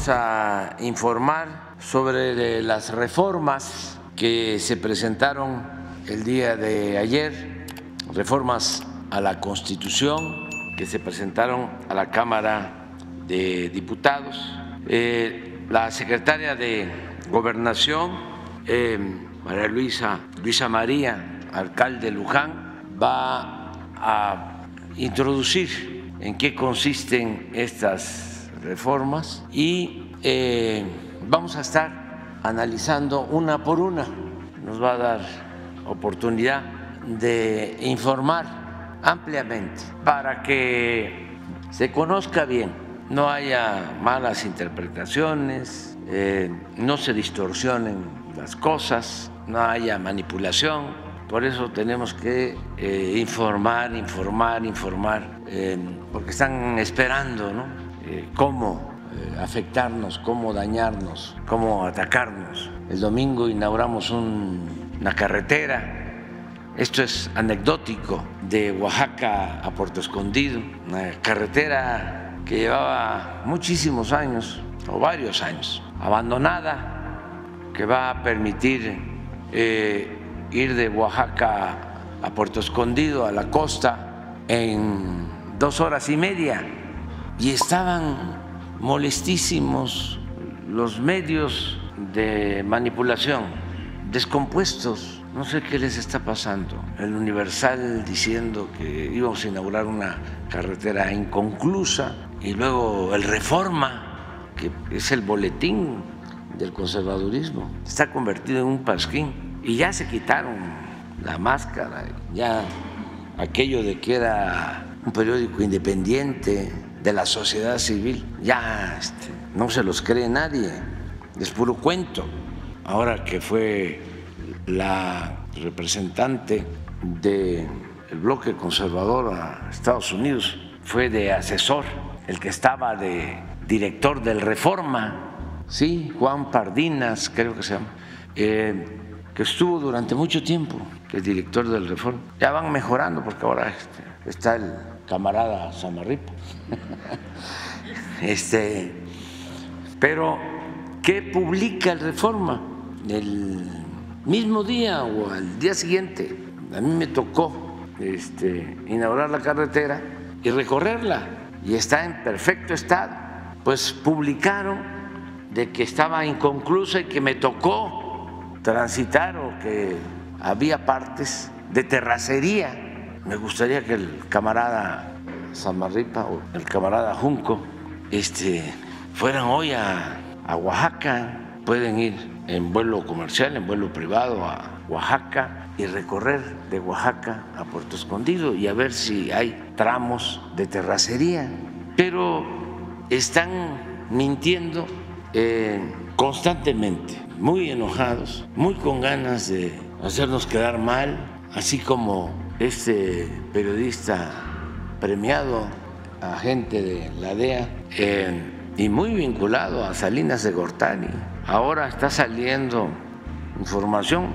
vamos a informar sobre las reformas que se presentaron el día de ayer, reformas a la Constitución que se presentaron a la Cámara de Diputados. La secretaria de Gobernación, María Luisa María, alcalde de Luján, va a introducir en qué consisten estas reformas y vamos a estar analizando una por una. Nos va a dar oportunidad de informar ampliamente para que se conozca bien, no haya malas interpretaciones, no se distorsionen las cosas, no haya manipulación. Por eso tenemos que informar, porque están esperando, ¿no? Cómo afectarnos, cómo dañarnos, cómo atacarnos. El domingo inauguramos una carretera. Esto es anecdótico, de Oaxaca a Puerto Escondido, una carretera que llevaba muchísimos años, o varios años, abandonada, que va a permitir ir de Oaxaca a Puerto Escondido, a la costa, en 2 horas y media. Y estaban molestísimos los medios de manipulación, descompuestos. No sé qué les está pasando. El Universal diciendo que íbamos a inaugurar una carretera inconclusa y luego el Reforma, que es el boletín del conservadurismo, está convertido en un pasquín y ya se quitaron la máscara, ya aquello de que era un periódico independiente de la sociedad civil, ya no se los cree nadie, es puro cuento. Ahora que fue la representante del bloque conservador a Estados Unidos, fue de asesor, el que estaba de director del Reforma, sí, Juan Pardinas, creo que se llama, que estuvo durante mucho tiempo el director del Reforma. Ya van mejorando porque ahora está el camarada Samarripa. Pero ¿qué publica el Reforma? El mismo día o al día siguiente, a mí me tocó inaugurar la carretera y recorrerla, y está en perfecto estado. Pues publicaron de que estaba inconclusa y que me tocó transitar, o que había partes de terracería. Me gustaría que el camarada Samarripa o el camarada Junco fueran hoy a Oaxaca. Pueden ir en vuelo comercial, en vuelo privado a Oaxaca y recorrer de Oaxaca a Puerto Escondido y a ver si hay tramos de terracería. Pero están mintiendo constantemente, muy enojados, muy con ganas de hacernos quedar mal, así como este periodista premiado, agente de la DEA, y muy vinculado a Salinas de Gortari. Ahora está saliendo información,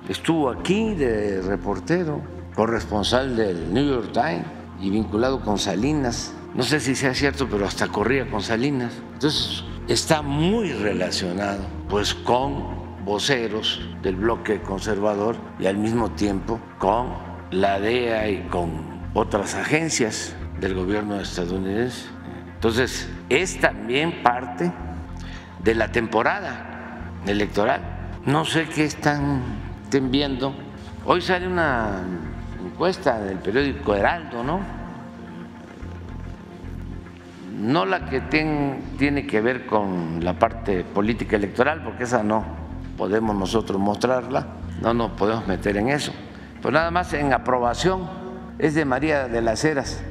estuvo aquí de reportero, corresponsal del New York Times y vinculado con Salinas. No sé si sea cierto, pero hasta corría con Salinas. Entonces está muy relacionado pues con voceros del bloque conservador y al mismo tiempo con la DEA y con otras agencias del gobierno estadounidense. Entonces es también parte de la temporada electoral. No sé qué estén viendo. Hoy sale una encuesta del periódico Heraldo, ¿no? No la que tiene que ver con la parte política electoral, porque esa no podemos nosotros mostrarla, no nos podemos meter en eso. Pues nada más en aprobación es de María de las Heras,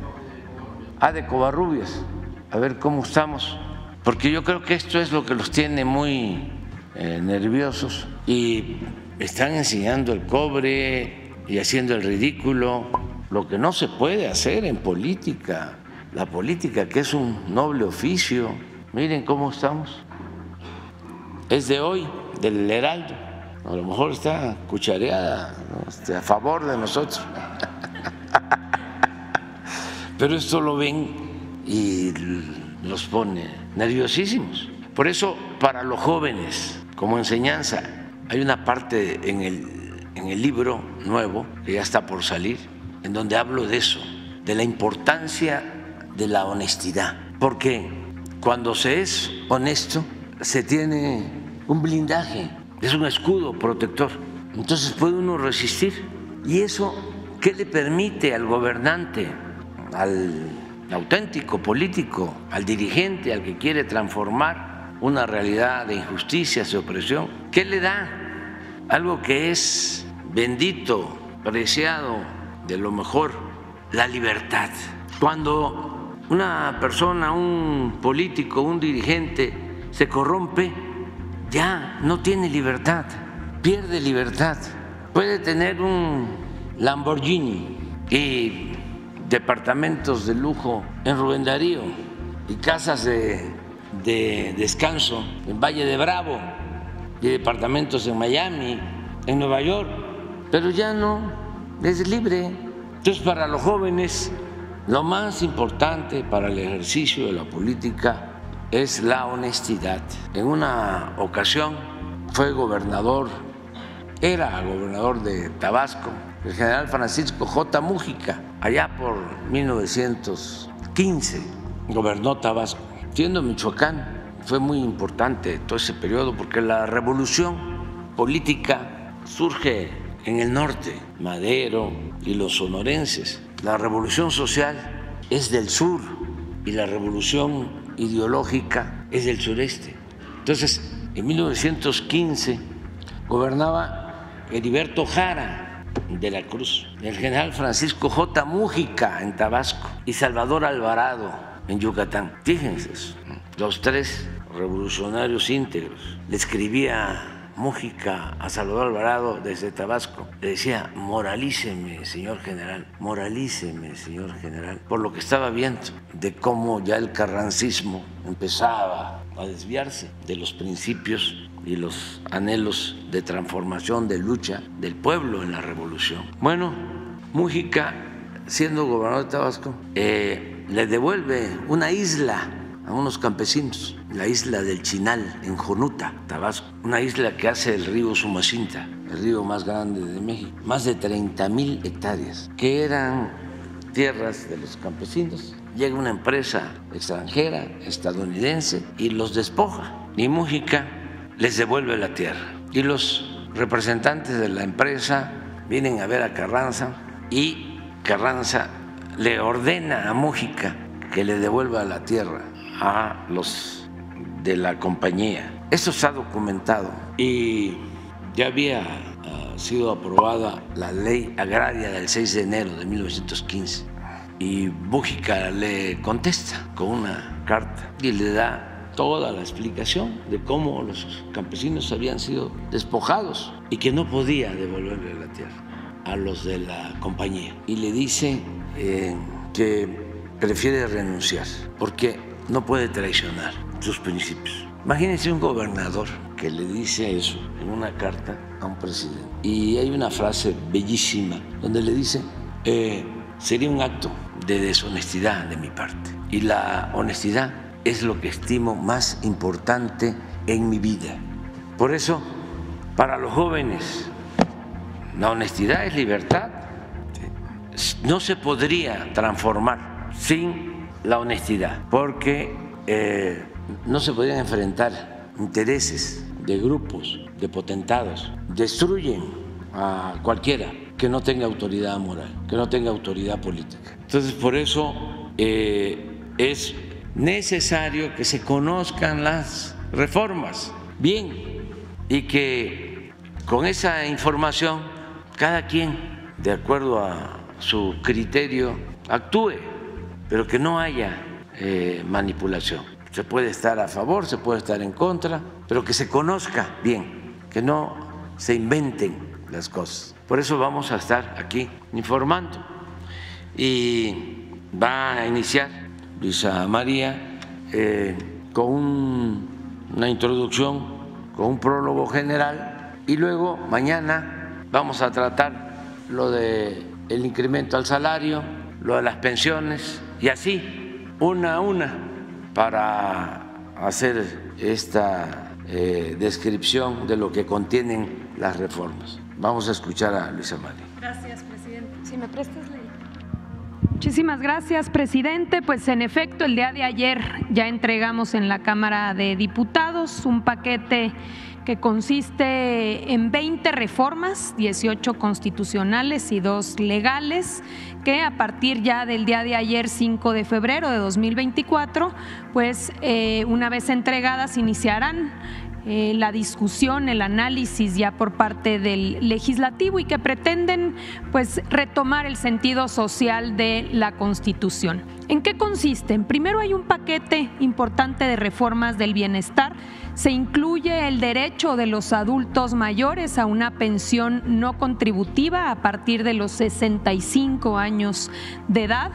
de Covarrubias. A ver cómo estamos, porque yo creo que esto es lo que los tiene muy nerviosos y están enseñando el cobre y haciendo el ridículo, lo que no se puede hacer en política. La política, que es un noble oficio. Miren cómo estamos. Es de hoy, del Heraldo. A lo mejor está cuchareada, ¿no? A favor de nosotros. Pero esto lo ven y los pone nerviosísimos. Por eso, para los jóvenes, como enseñanza, hay una parte en el libro nuevo, que ya está por salir, en donde hablo de eso, de la importancia de la honestidad. Porque cuando se es honesto, se tiene un blindaje, es un escudo protector. Entonces puede uno resistir. ¿Y eso qué le permite al gobernante, al auténtico político, al dirigente, al que quiere transformar una realidad de injusticias, de opresión? ¿Qué le da? Algo que es bendito, preciado, de lo mejor, la libertad. Cuando una persona, un político, un dirigente se corrompe, ya no tiene libertad, pierde libertad. Puede tener un Lamborghini y departamentos de lujo en Rubén Darío y casas de descanso en Valle de Bravo y departamentos en Miami, en Nueva York, pero ya no es libre. Entonces, para los jóvenes, lo más importante para el ejercicio de la política es la honestidad. En una ocasión era gobernador de Tabasco, el general Francisco J. Mújica, allá por 1915, gobernó Tabasco. Siendo Michoacán, fue muy importante todo ese periodo porque la revolución política surge en el norte, Madero y los sonorenses. La revolución social es del sur y la revolución ideológica es del sureste. Entonces, en 1915 gobernaba Heriberto Jara de la Cruz, el general Francisco J. Mújica en Tabasco y Salvador Alvarado en Yucatán. Fíjense eso, los tres revolucionarios íntegros. Le escribía Mújica a Salvador Alvarado desde Tabasco, le decía: moralíceme, señor general, por lo que estaba viendo de cómo ya el carrancismo empezaba a desviarse de los principios y los anhelos de transformación, de lucha del pueblo en la revolución. Bueno, Mújica, siendo gobernador de Tabasco, le devuelve una isla a unos campesinos, la isla del Chinal, en Jonuta, Tabasco, una isla que hace el río Sumacinta, el río más grande de México, más de 30,000 hectáreas, que eran tierras de los campesinos. Llega una empresa extranjera, estadounidense, y los despoja, y Mújica les devuelve la tierra. Y los representantes de la empresa vienen a ver a Carranza, y Carranza le ordena a Mújica que le devuelva la tierra a los de la compañía. Esto está documentado y ya había sido aprobada la ley agraria del 6 de enero de 1915 y Mújica le contesta con una carta y le da toda la explicación de cómo los campesinos habían sido despojados y que no podía devolverle la tierra a los de la compañía, y le dice que prefiere renunciar porque no puede traicionar sus principios. Imagínense un gobernador que le dice eso en una carta a un presidente. Y hay una frase bellísima donde le dice: sería un acto de deshonestidad de mi parte. Y la honestidad es lo que estimo más importante en mi vida. Por eso, para los jóvenes, la honestidad es libertad. No se podría transformar sin la honestidad, porque no se podrían enfrentar intereses de grupos, de potentados. Destruyen a cualquiera que no tenga autoridad moral, que no tenga autoridad política. Entonces, por eso es necesario que se conozcan las reformas bien y que con esa información cada quien, de acuerdo a su criterio, actúe, pero que no haya manipulación. Se puede estar a favor, se puede estar en contra, pero que se conozca bien, que no se inventen las cosas. Por eso vamos a estar aquí informando. Y va a iniciar Luisa María con una introducción, con un prólogo general, y luego mañana vamos a tratar lo del incremento al salario, lo de las pensiones, y así una a una, para hacer esta descripción de lo que contienen las reformas. Vamos a escuchar a Luisa María. Gracias, presidente. Si me prestas la... Muchísimas gracias, presidente. Pues en efecto, el día de ayer ya entregamos en la Cámara de Diputados un paquete que consiste en 20 reformas, 18 constitucionales y 2 legales, que a partir ya del día de ayer, 5 de febrero de 2024, pues una vez entregadas iniciarán la discusión, el análisis ya por parte del legislativo y que pretenden pues retomar el sentido social de la Constitución. ¿En qué consisten? Primero, hay un paquete importante de reformas del bienestar. Se incluye el derecho de los adultos mayores a una pensión no contributiva a partir de los 65 años de edad.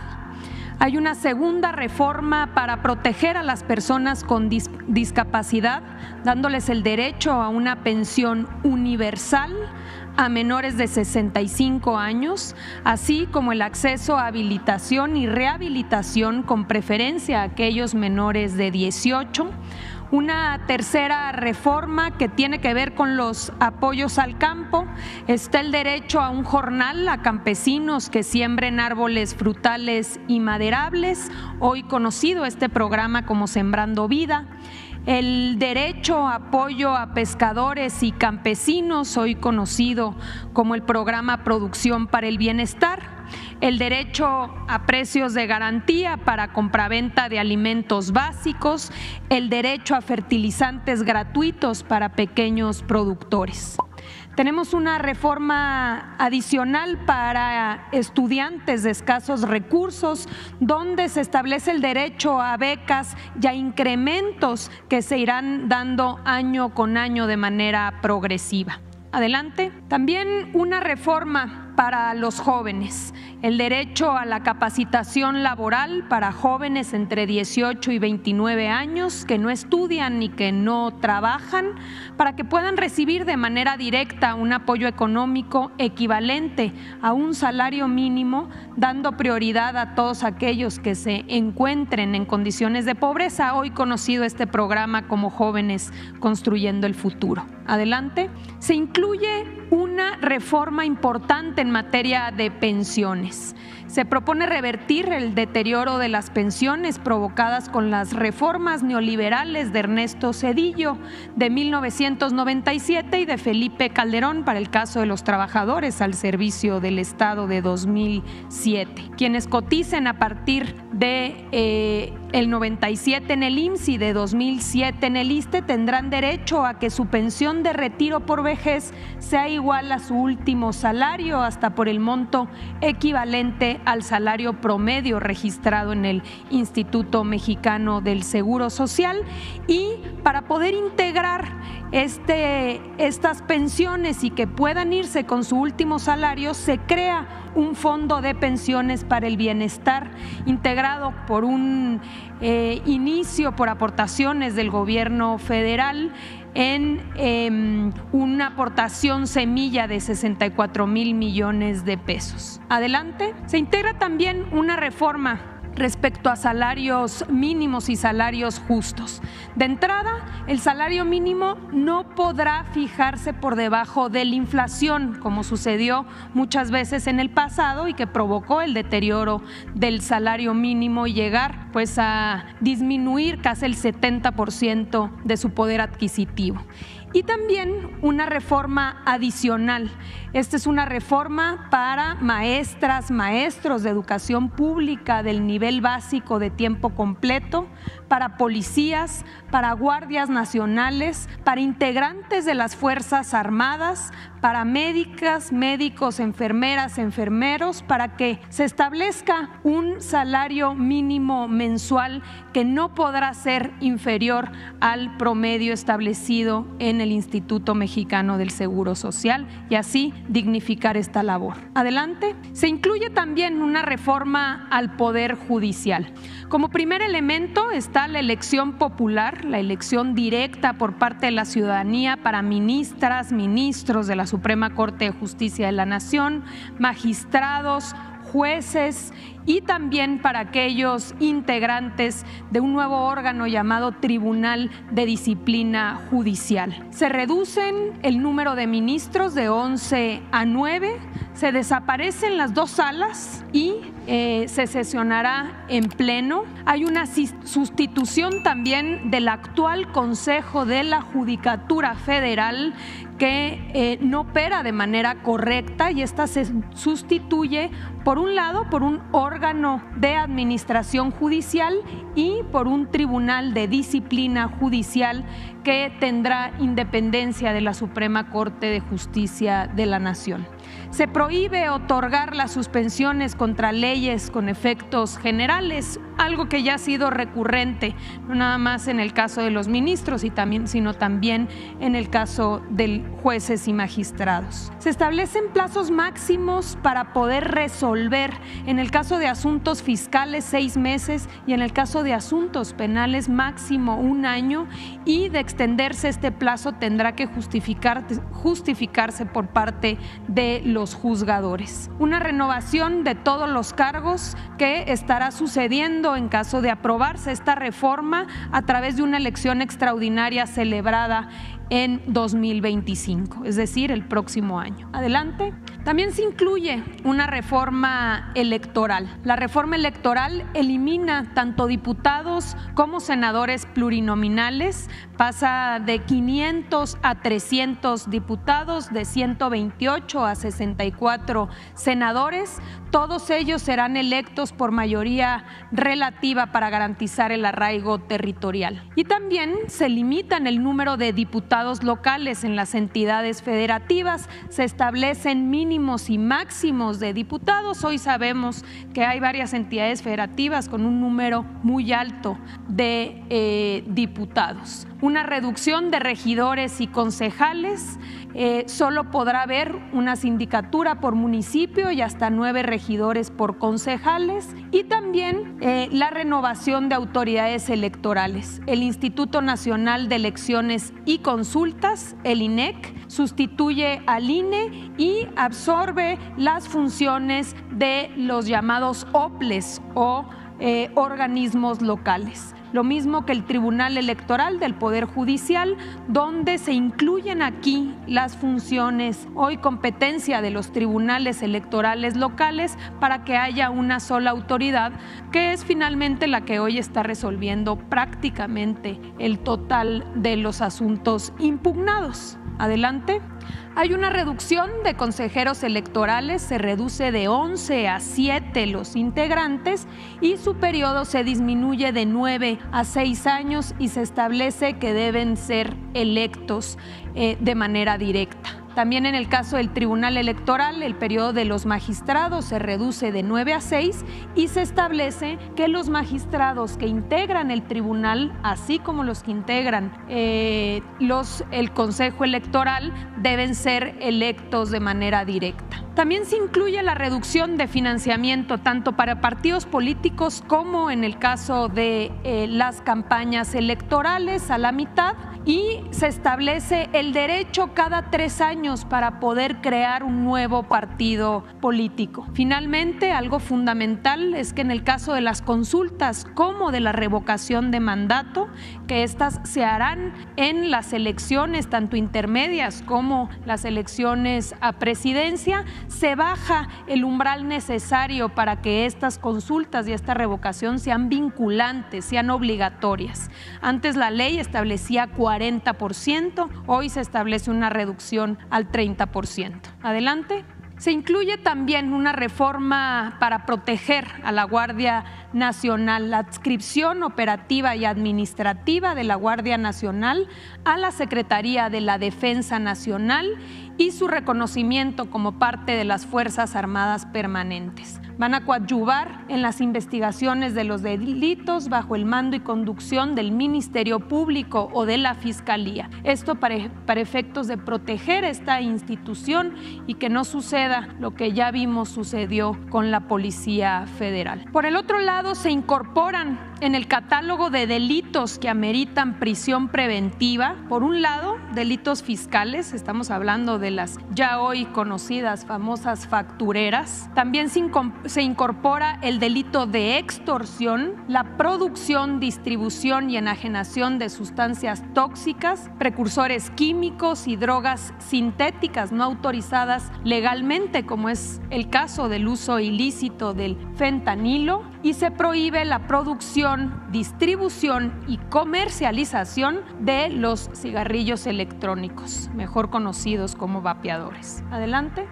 Hay una segunda reforma para proteger a las personas con discapacidad, dándoles el derecho a una pensión universal a menores de 65 años, así como el acceso a habilitación y rehabilitación con preferencia a aquellos menores de 18. Una tercera reforma que tiene que ver con los apoyos al campo. Está el derecho a un jornal a campesinos que siembren árboles frutales y maderables, hoy conocido este programa como Sembrando Vida. El derecho a apoyo a pescadores y campesinos, hoy conocido como el programa Producción para el Bienestar. El derecho a precios de garantía para compraventa de alimentos básicos, el derecho a fertilizantes gratuitos para pequeños productores. Tenemos una reforma adicional para estudiantes de escasos recursos, donde se establece el derecho a becas y a incrementos que se irán dando año con año de manera progresiva. Adelante. También una reforma para los jóvenes, el derecho a la capacitación laboral para jóvenes entre 18 y 29 años que no estudian ni que no trabajan, para que puedan recibir de manera directa un apoyo económico equivalente a un salario mínimo, dando prioridad a todos aquellos que se encuentren en condiciones de pobreza, hoy conocido este programa como Jóvenes Construyendo el Futuro. Adelante. Se incluye una reforma importante en materia de pensiones. Se propone revertir el deterioro de las pensiones provocadas con las reformas neoliberales de Ernesto Zedillo de 1997 y de Felipe Calderón para el caso de los trabajadores al servicio del Estado de 2007. Quienes coticen a partir de el 97 en el IMSS y de 2007 en el ISSSTE tendrán derecho a que su pensión de retiro por vejez sea igual a su último salario, hasta por el monto equivalente al salario promedio registrado en el Instituto Mexicano del Seguro Social. Y para poder integrar estas pensiones y que puedan irse con su último salario, se crea un fondo de pensiones para el bienestar integrado por un inicio por aportaciones del gobierno federal en una aportación semilla de 64,000 millones de pesos. Adelante. Se integra también una reforma respecto a salarios mínimos y salarios justos. De entrada, el salario mínimo no podrá fijarse por debajo de la inflación, como sucedió muchas veces en el pasado y que provocó el deterioro del salario mínimo y llegar pues a disminuir casi el 70% de su poder adquisitivo. Y también una reforma adicional. Esta es una reforma para maestras, maestros de educación pública del nivel básico de tiempo completo, para policías, para guardias nacionales, para integrantes de las Fuerzas Armadas, para médicas, médicos, enfermeras, enfermeros, para que se establezca un salario mínimo mensual que no podrá ser inferior al promedio establecido en el Instituto Mexicano del Seguro Social y así dignificar esta labor. Adelante. Se incluye también una reforma al Poder Judicial. Como primer elemento está la elección popular, la elección directa por parte de la ciudadanía para ministras, ministros de la Suprema Corte de Justicia de la Nación, magistrados, jueces y también para aquellos integrantes de un nuevo órgano llamado Tribunal de Disciplina Judicial. Se reducen el número de ministros de 11 a 9, se desaparecen las 2 salas y se sesionará en pleno. Hay una sustitución también del actual Consejo de la Judicatura Federal que no opera de manera correcta, y esta se sustituye por un lado por un órgano de administración judicial y por un tribunal de disciplina judicial que tendrá independencia de la Suprema Corte de Justicia de la Nación. Se prohíbe otorgar las suspensiones contra leyes con efectos generales, algo que ya ha sido recurrente, no nada más en el caso de los ministros, sino también en el caso de jueces y magistrados. Se establecen plazos máximos para poder resolver, en el caso de asuntos fiscales 6 meses y en el caso de asuntos penales máximo 1 año, y de extenderse este plazo tendrá que justificarse por parte de los juzgadores. Una renovación de todos los cargos que estará sucediendo en caso de aprobarse esta reforma a través de una elección extraordinaria celebrada en 2025, es decir, el próximo año. Adelante. También se incluye una reforma electoral. La reforma electoral elimina tanto diputados como senadores plurinominales, pasa de 500 a 300 diputados, de 128 a 64 senadores. Todos ellos serán electos por mayoría relativa para garantizar el arraigo territorial. Y también se limitan el número de diputados locales en las entidades federativas, se establecen mínimos y máximos de diputados. Hoy sabemos que hay varias entidades federativas con un número muy alto de diputados. Una reducción de regidores y concejales, solo podrá haber una sindicatura por municipio y hasta 9 regidores por concejales, y también la renovación de autoridades electorales. El Instituto Nacional de Elecciones y Consultas, el INEC, sustituye al INE y absorbe las funciones de los llamados OPLES o organismos locales. Lo mismo que el Tribunal Electoral del Poder Judicial, donde se incluyen aquí las funciones, hoy competencia de los tribunales electorales locales, para que haya una sola autoridad, que es finalmente la que hoy está resolviendo prácticamente el total de los asuntos impugnados. Adelante. Hay una reducción de consejeros electorales, se reduce de 11 a 7 los integrantes y su periodo se disminuye de 9 a 6 años y se establece que deben ser electos de manera directa. También en el caso del Tribunal Electoral, el periodo de los magistrados se reduce de 9 a 6 y se establece que los magistrados que integran el tribunal, así como los que integran el Consejo Electoral, deben ser electos de manera directa. También se incluye la reducción de financiamiento tanto para partidos políticos como en el caso de las campañas electorales a la mitad, y se establece el derecho cada 3 años para poder crear un nuevo partido político. Finalmente, algo fundamental es que en el caso de las consultas como de la revocación de mandato, que estas se harán en las elecciones tanto intermedias como las elecciones a presidencia, se baja el umbral necesario para que estas consultas y esta revocación sean vinculantes, sean obligatorias. Antes la ley establecía 40%, hoy se establece una reducción al 30%. Adelante. Se incluye también una reforma para proteger a la Guardia Nacional, la adscripción operativa y administrativa de la Guardia Nacional a la Secretaría de la Defensa Nacional y su reconocimiento como parte de las Fuerzas Armadas Permanentes. Van a coadyuvar en las investigaciones de los delitos bajo el mando y conducción del Ministerio Público o de la Fiscalía. Esto para efectos de proteger esta institución y que no suceda lo que ya vimos sucedió con la Policía Federal. Por el otro lado, se incorporan en el catálogo de delitos que ameritan prisión preventiva, por un lado, delitos fiscales, estamos hablando de las ya hoy conocidas famosas factureras. También se incorpora el delito de extorsión, la producción, distribución y enajenación de sustancias tóxicas, precursores químicos y drogas sintéticas no autorizadas legalmente, como es el caso del uso ilícito del fentanilo, y se prohíbe la producción, distribución y comercialización de los cigarrillos electrónicos, mejor conocidos como vapeadores. Adelante.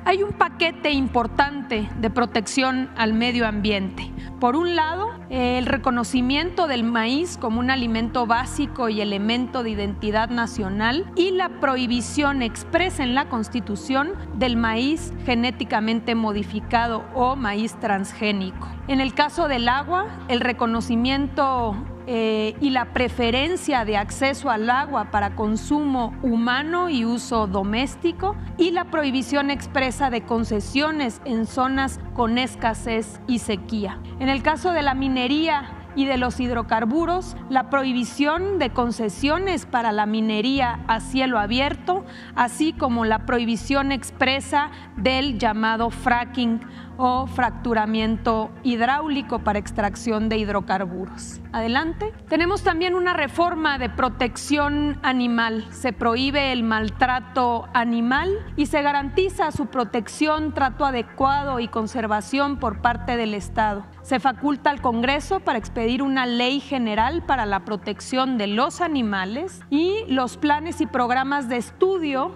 Hay un paquete importante de protección al medio ambiente. Por un lado, el reconocimiento del maíz como un alimento básico y elemento de identidad nacional y la prohibición expresa en la Constitución del maíz genéticamente modificado o maíz transgénico. En el caso del agua, el reconocimiento y la preferencia de acceso al agua para consumo humano y uso doméstico y la prohibición expresa de concesiones en zonas con escasez y sequía. En el caso de la minería y de los hidrocarburos, la prohibición de concesiones para la minería a cielo abierto, así como la prohibición expresa del llamado fracking o fracturamiento hidráulico para extracción de hidrocarburos. Adelante. Tenemos también una reforma de protección animal. Se prohíbe el maltrato animal y se garantiza su protección, trato adecuado y conservación por parte del Estado. Se faculta al Congreso para expedir una ley general para la protección de los animales y los planes y programas de estudio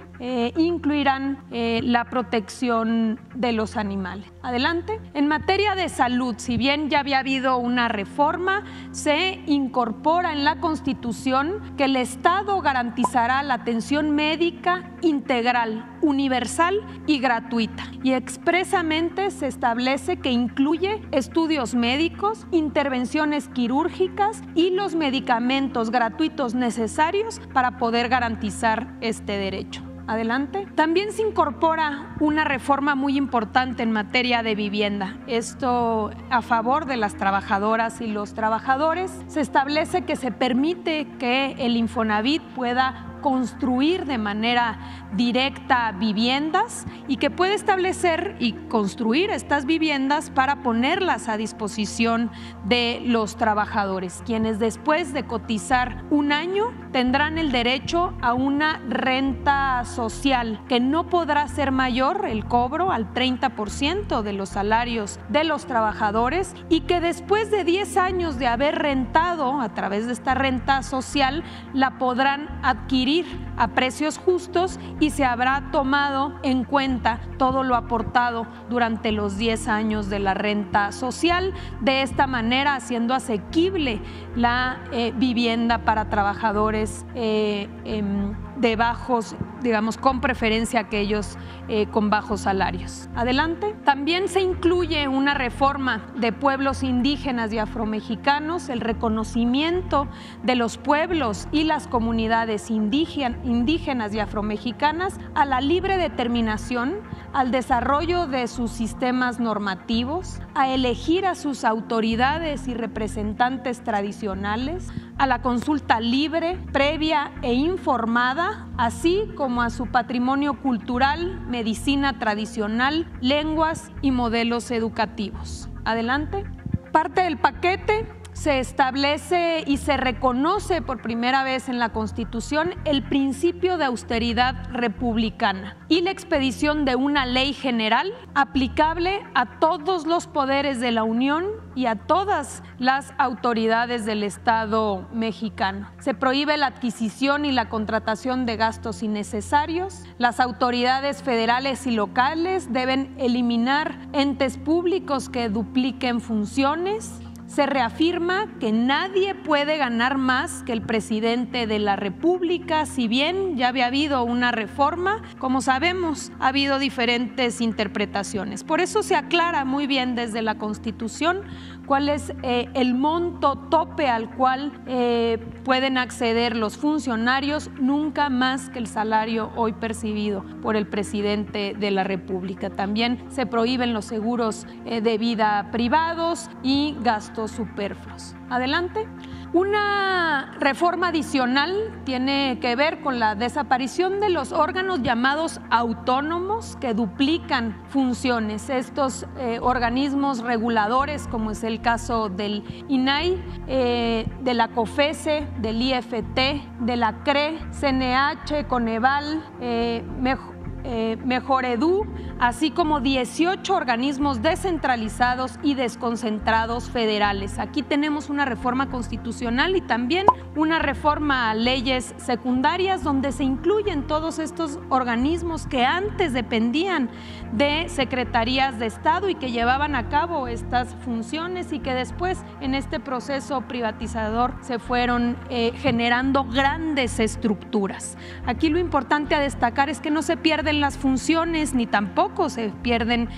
incluirán la protección de los animales. Adelante. En materia de salud, si bien ya había habido una reforma, se incorpora en la Constitución que el Estado garantizará la atención médica integral, universal y gratuita. Y expresamente se establece que incluye estudios médicos, intervenciones quirúrgicas y los medicamentos gratuitos necesarios para poder garantizar este derecho. Adelante. También se incorpora una reforma muy importante en materia de vivienda. Esto a favor de las trabajadoras y los trabajadores. Se establece que se permite que el Infonavit pueda construir de manera directa viviendas y que puede establecer y construir estas viviendas para ponerlas a disposición de los trabajadores, quienes después de cotizar un año tendrán el derecho a una renta social que no podrá ser mayor el cobro al 30% de los salarios de los trabajadores y que después de 10 años de haber rentado a través de esta renta social la podrán adquirir a precios justos y se habrá tomado en cuenta todo lo aportado durante los 10 años de la renta social, de esta manera haciendo asequible la vivienda para trabajadores de bajos, digamos, con preferencia a aquellos con bajos salarios. Adelante. También se incluye una reforma de pueblos indígenas y afromexicanos, el reconocimiento de los pueblos y las comunidades indígenas y afromexicanas a la libre determinación, al desarrollo de sus sistemas normativos, a elegir a sus autoridades y representantes tradicionales, a la consulta libre, previa e informada, así como a su patrimonio cultural, medicina tradicional, lenguas y modelos educativos. Adelante. Parte del paquete se establece y se reconoce por primera vez en la Constitución el principio de austeridad republicana y la expedición de una ley general aplicable a todos los poderes de la Unión y a todas las autoridades del Estado mexicano. Se prohíbe la adquisición y la contratación de gastos innecesarios. Las autoridades federales y locales deben eliminar entes públicos que dupliquen funciones. Se reafirma que nadie puede ganar más que el presidente de la República, si bien ya había habido una reforma, como sabemos, ha habido diferentes interpretaciones. Por eso se aclara muy bien desde la Constitución cuál es el monto tope al cual pueden acceder los funcionarios, nunca más que el salario hoy percibido por el presidente de la República. También se prohíben los seguros de vida privados y gastos superfluos. Adelante. Una reforma adicional tiene que ver con la desaparición de los órganos llamados autónomos que duplican funciones. Estos organismos reguladores, como es el caso del INAI, de la COFESE, del IFT, de la CRE, CNH, Coneval, Mejoredu, así como 18 organismos descentralizados y desconcentrados federales. Aquí tenemos una reforma constitucional y también una reforma a leyes secundarias donde se incluyen todos estos organismos que antes dependían de secretarías de Estado y que llevaban a cabo estas funciones y que después en este proceso privatizador se fueron generando grandes estructuras. Aquí lo importante a destacar es que no se pierden las funciones ni tampoco se pierden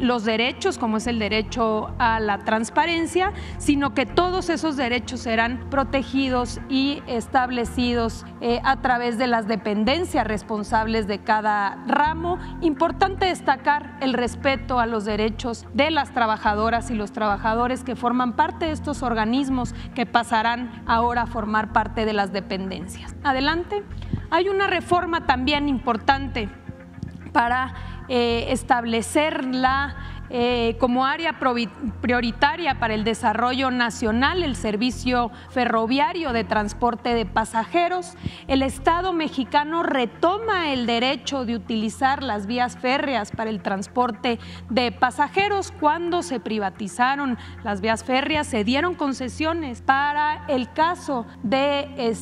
los derechos, como es el derecho a la transparencia, sino que todos esos derechos serán protegidos y establecidos a través de las dependencias responsables de cada ramo. Importante destacar el respeto a los derechos de las trabajadoras y los trabajadores que forman parte de estos organismos que pasarán ahora a formar parte de las dependencias. Adelante. Hay una reforma también importante para establecerla como área prioritaria para el desarrollo nacional, el servicio ferroviario de transporte de pasajeros. El Estado mexicano retoma el derecho de utilizar las vías férreas para el transporte de pasajeros. Cuando se privatizaron las vías férreas, se dieron concesiones para el caso de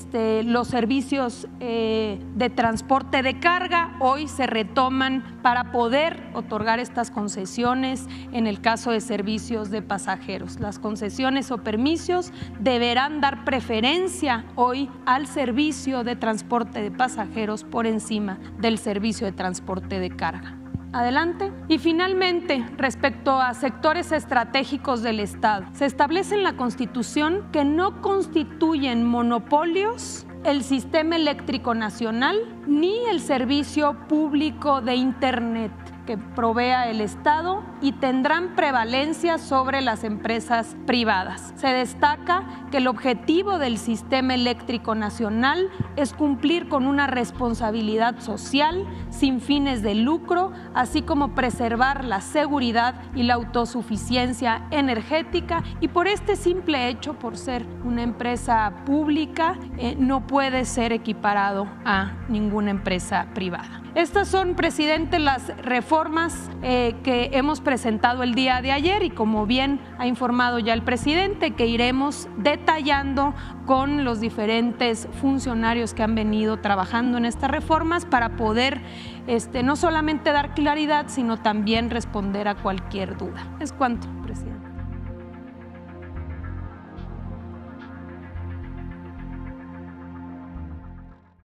los servicios de transporte de carga. Hoy se retoman para poder otorgar estas concesiones en el caso de servicios de pasajeros. Las concesiones o permisos deberán dar preferencia hoy al servicio de transporte de pasajeros por encima del servicio de transporte de carga. Adelante. Y finalmente, respecto a sectores estratégicos del Estado, se establece en la Constitución que no constituyen monopolios el Sistema Eléctrico Nacional ni el servicio público de Internet que provea el Estado y tendrán prevalencia sobre las empresas privadas. Se destaca que el objetivo del Sistema Eléctrico Nacional es cumplir con una responsabilidad social sin fines de lucro, así como preservar la seguridad y la autosuficiencia energética, y por este simple hecho, por ser una empresa pública, no puede ser equiparado a ninguna empresa privada. Estas son, presidente, las reformas que hemos presentado el día de ayer y como bien ha informado ya el presidente, que iremos detallando con los diferentes funcionarios que han venido trabajando en estas reformas para poder no solamente dar claridad, sino también responder a cualquier duda. Es cuanto.